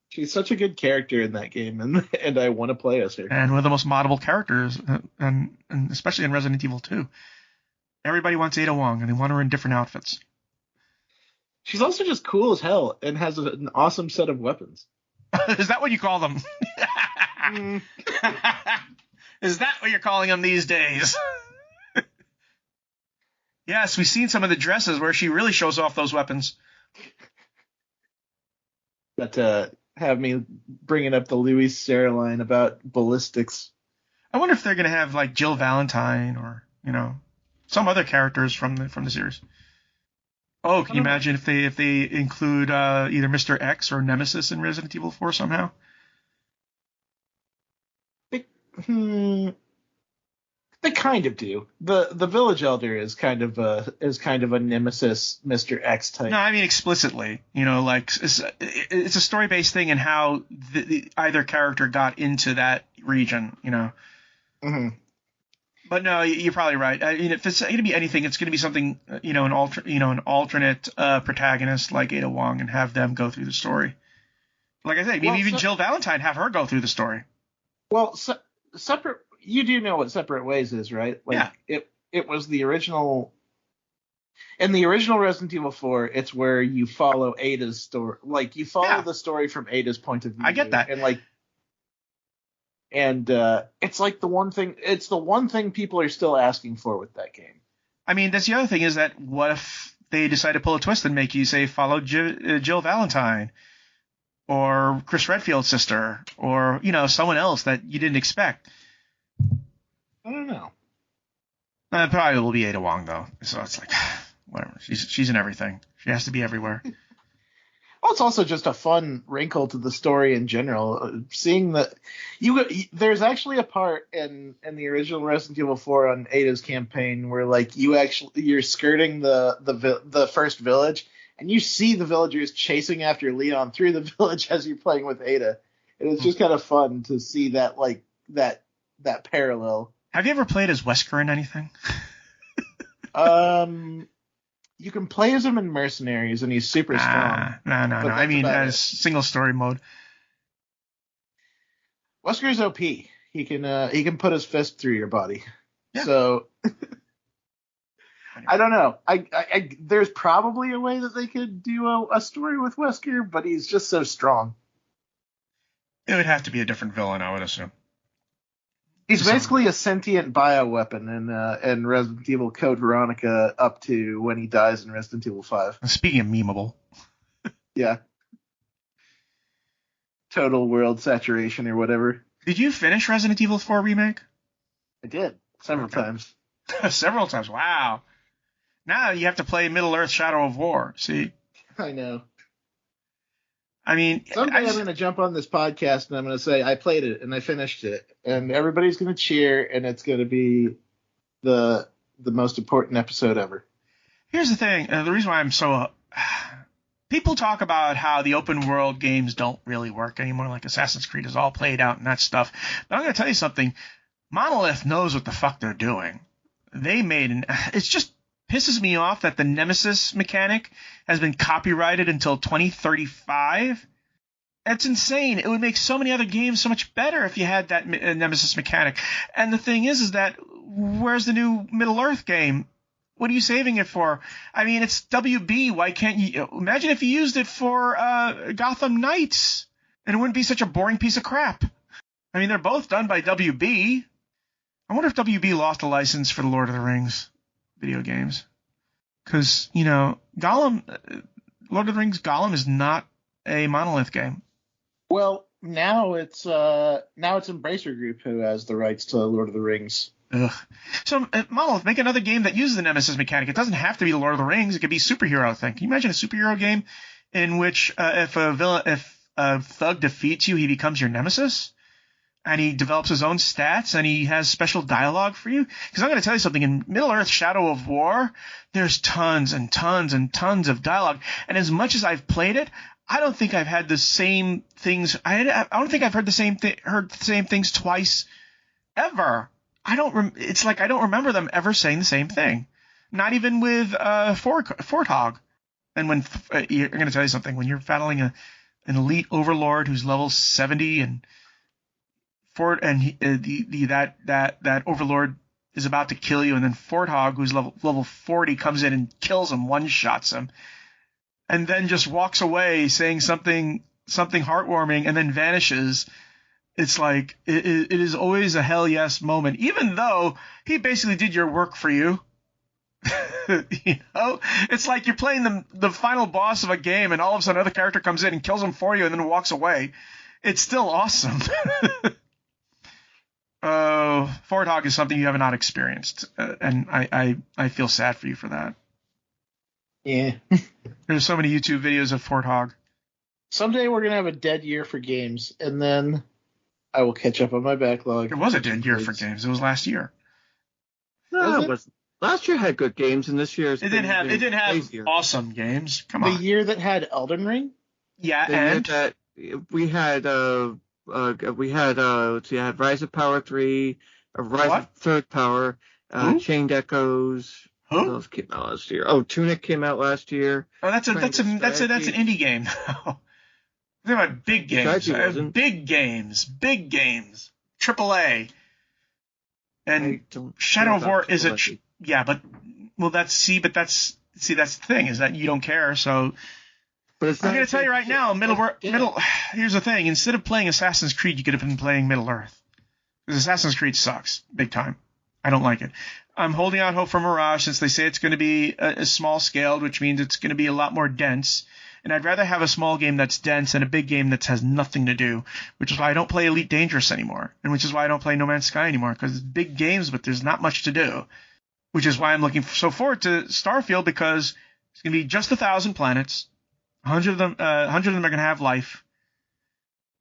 B: She's such a good character in that game, and I want to play as her.
A: And one of the most moddable characters, and especially in Resident Evil 2. Everybody wants Ada Wong, and they want her in different outfits.
B: She's also just cool as hell and has an awesome set of weapons.
A: Is that what you call them? Is that what you're calling them these days? Yes, we've seen some of the dresses where she really shows off those weapons.
B: That have me bringing up the Louis Sarah line about ballistics.
A: I wonder if they're going to have like Jill Valentine or some other characters from the series. Oh, can you imagine if they include either Mr. X or Nemesis in Resident Evil 4 somehow?
B: They kind of do. The village elder is kind of a Nemesis Mr. X type.
A: No, I mean explicitly. Like it's a story-based thing and how either character got into that region.
B: Mm-hmm.
A: But no, you're probably right. I mean, if it's going to be anything, it's going to be something an alternate protagonist like Ada Wong, and have them go through the story. Like I said, maybe even Jill Valentine, have her go through the story.
B: Well, separate. You do know what Separate Ways is, right? Like, yeah. It was the original. In the original Resident Evil 4, it's where you follow Ada's story. Like, you follow the story from Ada's point of view.
A: I get that.
B: And it's like the one thing. It's the one thing people are still asking for with that game.
A: I mean, that's the other thing is that what if they decide to pull a twist and make you say follow Jill Valentine, or Chris Redfield's sister, or someone else that you didn't expect.
B: I don't know.
A: Probably will be Ada Wong though, so it's like whatever. She's in everything. She has to be everywhere.
B: Well, it's also just a fun wrinkle to the story in general. Seeing that there's actually a part in the original Resident Evil 4 on Ada's campaign where like you're skirting the first village and you see the villagers chasing after Leon through the village as you're playing with Ada, and it's just kind of fun to see that that parallel.
A: Have you ever played as Wesker in anything?
B: You can play as him in Mercenaries, and he's super strong.
A: No. I mean, as single story mode.
B: Wesker's OP. He can put his fist through your body.
A: Yeah.
B: So I don't know. I there's probably a way that they could do a story with Wesker, but he's just so strong.
A: It would have to be a different villain, I would assume.
B: He's basically a sentient bioweapon in Resident Evil Code Veronica up to when he dies in Resident Evil 5.
A: Speaking of memeable.
B: Yeah. Total world saturation or whatever.
A: Did you finish Resident Evil 4 Remake?
B: I did. Several times.
A: Several times. Wow. Now you have to play Middle-earth Shadow of War. See?
B: I know.
A: I mean...
B: Someday I'm going to jump on this podcast and I'm going to say, I played it and I finished it. And everybody's going to cheer and it's going to be the most important episode ever.
A: Here's the thing. The reason why I'm so... people talk about how the open world games don't really work anymore, like Assassin's Creed is all played out and that stuff. But I'm going to tell you something. Monolith knows what the fuck they're doing. They made it just pisses me off that the Nemesis mechanic has been copyrighted until 2035. That's insane. It would make so many other games so much better if you had that Nemesis mechanic. And the thing is that where's the new Middle-earth game? What are you saving it for? I mean, it's WB. Why can't you imagine if you used it for Gotham Knights and it wouldn't be such a boring piece of crap? I mean, they're both done by WB. I wonder if WB lost a license for the Lord of the Rings video games. Because, Gollum, Lord of the Rings Gollum is not a Monolith game.
B: Well, now it's Embracer Group who has the rights to Lord of the Rings.
A: Ugh. So, Monolith, make another game that uses the Nemesis mechanic. It doesn't have to be the Lord of the Rings. It could be superhero thing. Can you imagine a superhero game in which if a thug defeats you, he becomes your nemesis? And he develops his own stats, and he has special dialogue for you? Because I'm going to tell you something. In Middle-earth Shadow of War, there's tons and tons and tons of dialogue. And as much as I've played it, I don't think I've had the same things. I don't think I've heard the same things twice ever. It's like I don't remember them ever saying the same thing. Not even with Forthog. And when I'm going to tell you something. When you're battling an elite overlord who's level 70 and that overlord is about to kill you, and then Forthog, who's level 40, comes in and kills him, one-shots him, and then just walks away saying something heartwarming, and then vanishes. It's like it is always a hell yes moment, even though he basically did your work for you. It's like you're playing the final boss of a game, and all of a sudden another character comes in and kills him for you, and then walks away. It's still awesome. Forthog is something you have not experienced, and I feel sad for you for that.
B: Yeah.
A: There's so many YouTube videos of Forthog.
B: Someday we're gonna have a dead year for games, and then I will catch up on my backlog.
A: It was a dead year for games. It was last year.
C: No, but last year had good games, and this year
A: it didn't have awesome games. Come on.
B: The year that had Elden Ring.
A: Yeah,
C: and that we had let's see, I had Rise of Power 3, Rise of Third Power, Chained Echoes.
A: Who?
C: Those came out last year. Oh, Tunic came out last year.
A: Oh, that's an indie game. They're about big games. Big games. AAA. And Shadow of War is that's the thing, is that you don't care, so I'm going to tell you right now, here's the thing. Instead of playing Assassin's Creed, you could have been playing Middle-earth. Because Assassin's Creed sucks. Big time. I don't like it. I'm holding out hope for Mirage, since they say it's going to be a small scaled, which means it's going to be a lot more dense. And I'd rather have a small game that's dense than a big game that has nothing to do, which is why I don't play Elite Dangerous anymore, and which is why I don't play No Man's Sky anymore, because it's big games, but there's not much to do. Which is why I'm looking so forward to Starfield, because it's going to be just 1,000 planets. 100 of them are going to have life,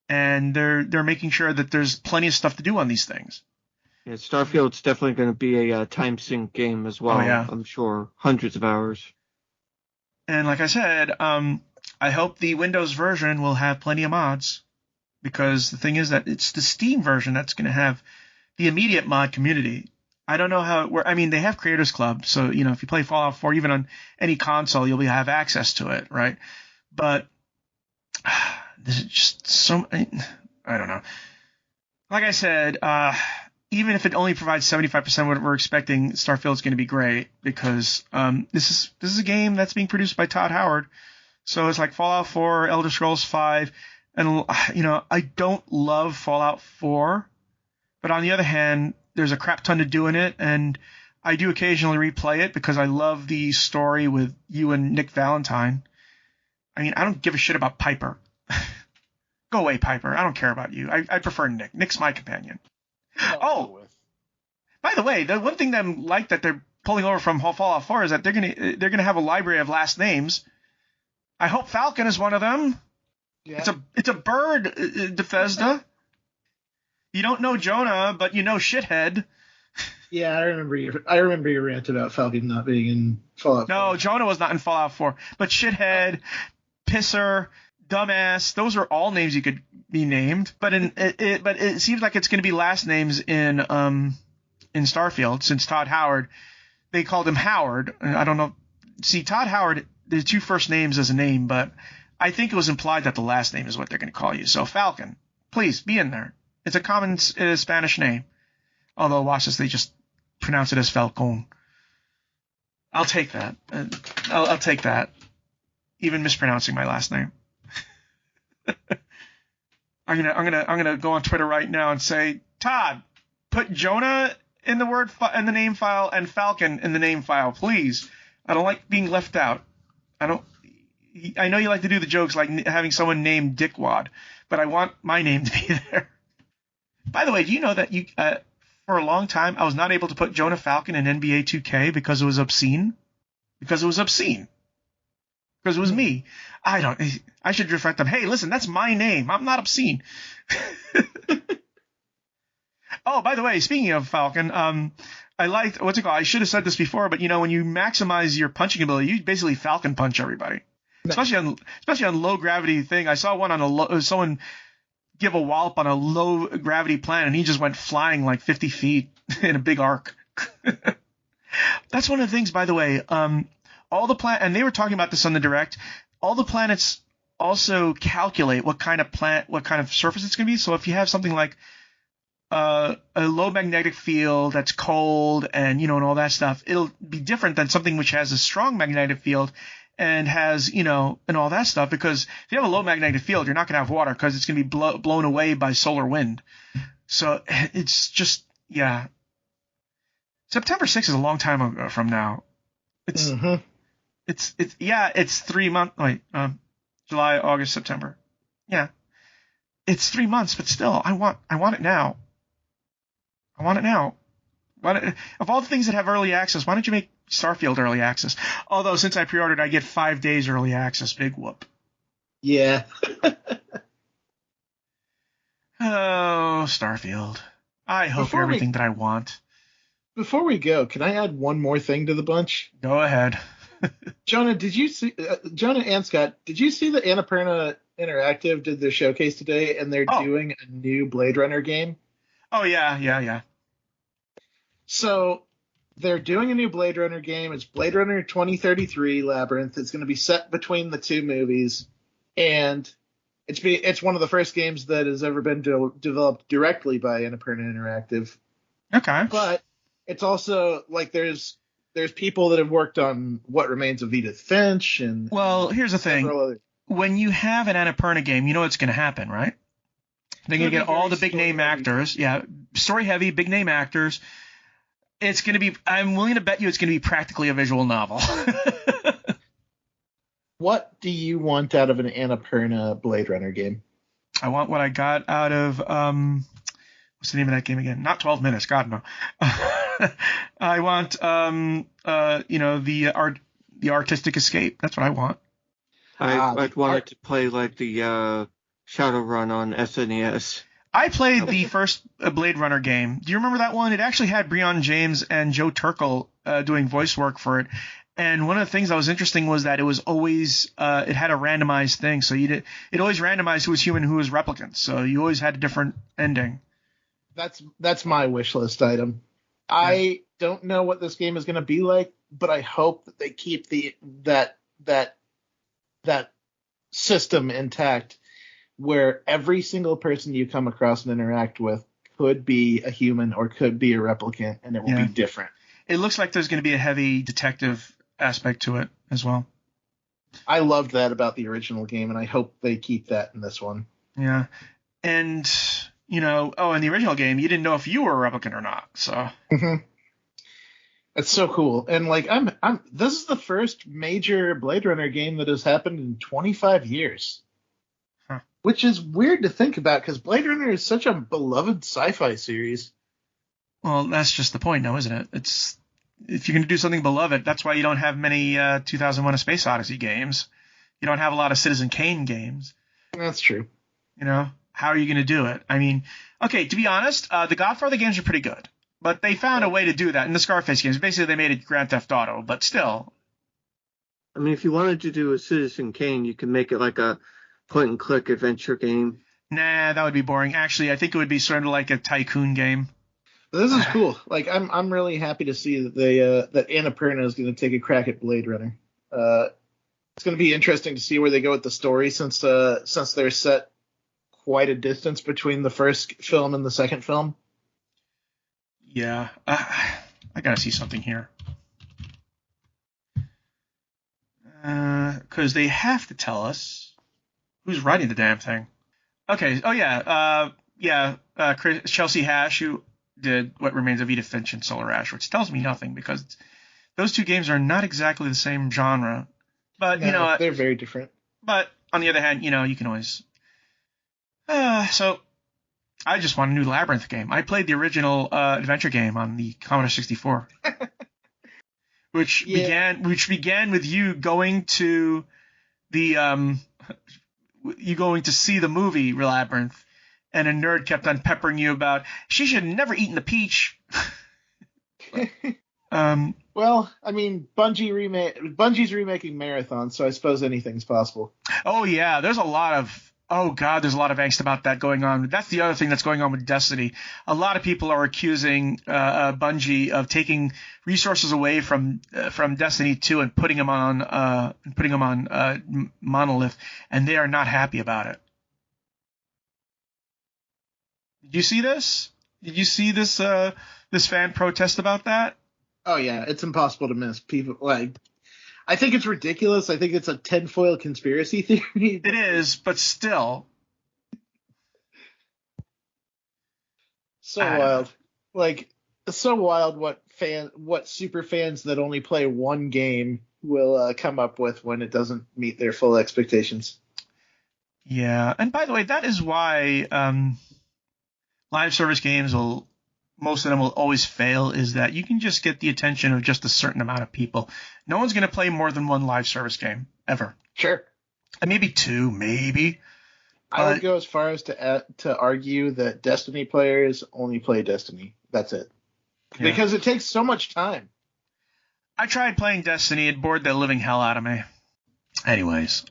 A: and they're making sure that there's plenty of stuff to do on these things.
C: Yeah, Starfield's definitely going to be a time sink game as well.
A: Oh, yeah.
C: I'm sure, hundreds of hours.
A: And like I said, I hope the Windows version will have plenty of mods, because the thing is that it's the Steam version that's going to have the immediate mod community. I don't know how it works. I mean, they have Creators Club, so if you play Fallout 4, even on any console, you'll have access to it, right? But this is just so, I don't know. Like I said, even if it only provides 75% of what we're expecting, Starfield's going to be great, because this is a game that's being produced by Todd Howard. So it's like Fallout 4, Elder Scrolls 5, and I don't love Fallout 4, But on the other hand, there's a crap ton to do in it, and I do occasionally replay it because I love the story with you and Nick Valentine. I mean, I don't give a shit about Piper. Go away, Piper. I don't care about you. I prefer Nick. Nick's my companion. Oh, by the way, the one thing that I like that they're pulling over from Fallout 4 is that they're gonna have a library of last names. I hope Falcon is one of them. Yeah. It's a bird, Bethesda. You don't know Jonah, but you know Shithead.
B: Yeah, I remember your rant about Falcon not being in Fallout 4.
A: No, Jonah was not in Fallout 4. But Shithead, Pisser, Dumbass, those are all names you could be named. But it seems like it's going to be last names in Starfield, since Todd Howard, they called him Howard. I don't know. See, Todd Howard, there's 2 first names as a name, but I think it was implied that the last name is what they're going to call you. So Falcon, please be in there. It's a common Spanish name. Although, watch this, they just pronounce it as Falcon. I'll take that. I'll take that. Even mispronouncing my last name. I'm gonna go on Twitter right now and say, Todd, put Jonah in the name file and Falcon in the name file, please. I don't like being left out. I know you like to do the jokes like having someone named Dickwad, but I want my name to be there. By the way, do you know that for a long time I was not able to put Jonah Falcon in NBA 2K because it was obscene? Because it was me. I should reflect them. Hey, listen, that's my name. I'm not obscene. Oh, by the way, speaking of Falcon, I liked, what's it called? I should have said this before, but when you maximize your punching ability, you basically Falcon punch everybody. Especially on low gravity thing. I saw one on someone give a wallop on a low gravity planet, and he just went flying like 50 feet in a big arc. That's one of the things, by the way. All the and they were talking about this on the Direct. All the planets also calculate what kind of surface it's going to be. So if you have something like a low magnetic field that's cold and and all that stuff, it'll be different than something which has a strong magnetic field and has and all that stuff. Because if you have a low magnetic field, you're not going to have water because it's going to be blown away by solar wind. So it's just September 6th is a long time from now. It's it's 3 months. Wait, July, August, September. Yeah, it's 3 months, but still, I want it now. I want it now. Of all the things that have early access, why don't you make Starfield early access? Although since I pre-ordered, I get 5 days early access. Big whoop.
B: Yeah.
A: Oh, Starfield. I hope you're everything that I want.
B: Before we go, can I add one more thing to the bunch?
A: Go ahead.
B: Jonah, did you see? Jonah and Scott, did you see that Annapurna Interactive did their showcase today, and they're doing a new Blade Runner game?
A: Oh yeah.
B: So they're doing a new Blade Runner game. It's Blade Runner 2033 Labyrinth. It's going to be set between the 2 movies, and it's one of the first games that has ever been developed directly by Annapurna Interactive.
A: Okay,
B: but it's also like there's people that have worked on What Remains of Edith Finch and.
A: Well, here's the thing: when you have an Annapurna game, you know what's going to happen, right? They're going to get all the big name actors. Yeah, story heavy, big name actors. It's going to be. I'm willing to bet you it's going to be practically a visual novel.
B: What do you want out of an Annapurna Blade Runner game?
A: I want what I got out of what's the name of that game again? Not 12 Minutes. God no. I want the artistic escape. That's what I want.
C: I'd want it to play like the Shadowrun on SNES.
A: I played the first Blade Runner game. Do you remember that one? It actually had Breon James and Joe Turkel doing voice work for it. And one of the things that was interesting was that it was always it had a randomized thing. So it always randomized who was human, who was replicant. So you always had a different ending.
B: That's my wish list item. Yeah. I don't know what this game is going to be like, but I hope that they keep that system intact, where every single person you come across and interact with could be a human or could be a replicant, and it will be different.
A: It looks like there's going to be a heavy detective aspect to it as well.
B: I loved that about the original game, and I hope they keep that in this one.
A: Yeah. And, in the original game, you didn't know if you were a replicant or not. So.
B: Mm-hmm. It's so cool. And like this is the first major Blade Runner game that has happened in 25 years.
A: Huh.
B: Which is weird to think about because Blade Runner is such a beloved sci-fi series.
A: Well, that's just the point now, isn't it? It's if you're going to do something beloved, that's why you don't have many 2001: A Space Odyssey games. You don't have a lot of Citizen Kane games.
B: That's true.
A: How are you going to do it? I mean, okay, to be honest, the Godfather games are pretty good. But they found a way to do that in the Scarface games. Basically, they made it Grand Theft Auto, but still.
C: I mean, if you wanted to do a Citizen Kane, you could make it like a point-and-click adventure game.
A: Nah, that would be boring. Actually, I think it would be sort of like a tycoon game.
B: This is cool. Like, I'm really happy to see that that Annapurna is going to take a crack at Blade Runner. It's going to be interesting to see where they go with the story since they're set quite a distance between the first film and the second film.
A: Yeah, I gotta see something here. Because they have to tell us who's writing the damn thing. Okay, oh yeah, Chelsea Hash, who did What Remains of Edith Finch and Solar Ash, which tells me nothing because those two games are not exactly the same genre. But,
B: no, they're very different.
A: But, on the other hand, you can always... So... I just want a new Labyrinth game. I played the original adventure game on the Commodore 64, which began with you going to the see the movie Labyrinth, and a nerd kept on peppering you about she should have never eaten the peach.
B: Well, I mean, Bungie's remaking Marathon, so I suppose anything's possible.
A: Oh yeah, there's a lot of angst about that going on. That's the other thing that's going on with Destiny. A lot of people are accusing Bungie of taking resources away from Destiny 2 and putting them on Monolith, and they are not happy about it. Did you see this? Did you see this fan protest about that?
B: Oh yeah, it's impossible to miss. People I think it's ridiculous. I think it's a tinfoil conspiracy theory.
A: It is, but still.
B: So wild. So wild what super fans that only play one game will come up with when it doesn't meet their full expectations.
A: Yeah, and by the way, that is why live service games most of them will always fail, is that you can just get the attention of just a certain amount of people. No one's going to play more than one live service game, ever.
B: Sure.
A: And maybe two, maybe.
B: I would go as far as to argue that Destiny players only play Destiny. That's it. Yeah. Because it takes so much time.
A: I tried playing Destiny. It bored the living hell out of me. Anyways.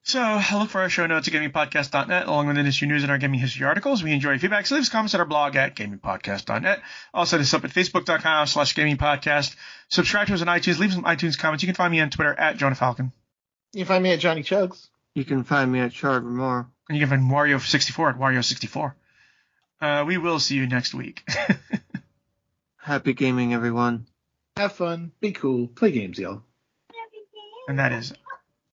A: So, look for our show notes at gamingpodcast.net, along with industry news and our gaming history articles. We enjoy your feedback, so leave us comments at our blog at gamingpodcast.net. Also, hit us up at facebook.com/gamingpodcast. Subscribe to us on iTunes. Leave some iTunes comments. You can find me on Twitter at Jonah Falcon.
B: You can find me at Johnny Chugs.
C: You can find me at Chard Moore.
A: And you can find Wario64 at Wario64. We will see you next week.
C: Happy gaming, everyone.
B: Have fun. Be cool. Play games, y'all.
A: And that is